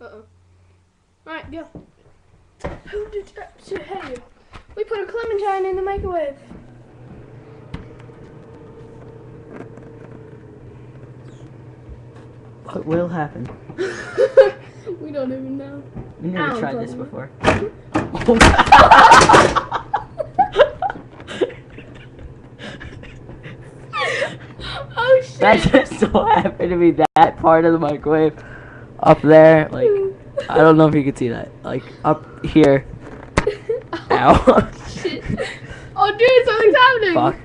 Uh-oh. Alright, go. Who did that? Hey, we put a clementine in the microwave. What will happen? We don't even know. We never tried this before. Oh shit! That just so happened to be that part of the microwave up there. Like, I don't know if you can see that. Like, up here. Ow. Shit. Oh dude, something's happening! Fuck.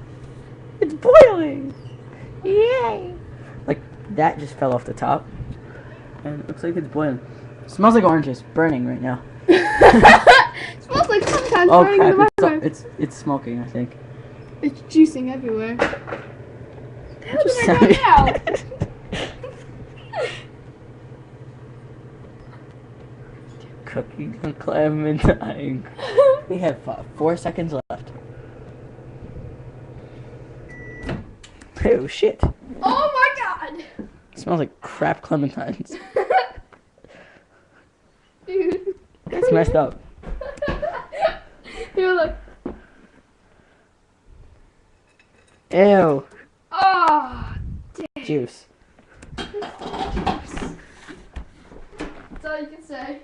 It's boiling! Yay! Like, that just fell off the top. And it looks like it's boiling. It smells like oranges burning right now. It smells like clementine's burning in the microwave. It's smoking, I think. It's juicing everywhere. What the hell did I go out? Cooking and clementine. We have 4 seconds left. Oh shit. Oh my god! It smells like crap clementines. Dude. It's messed up. You're like, Ew. oh, damn. Juice. That's all you can say.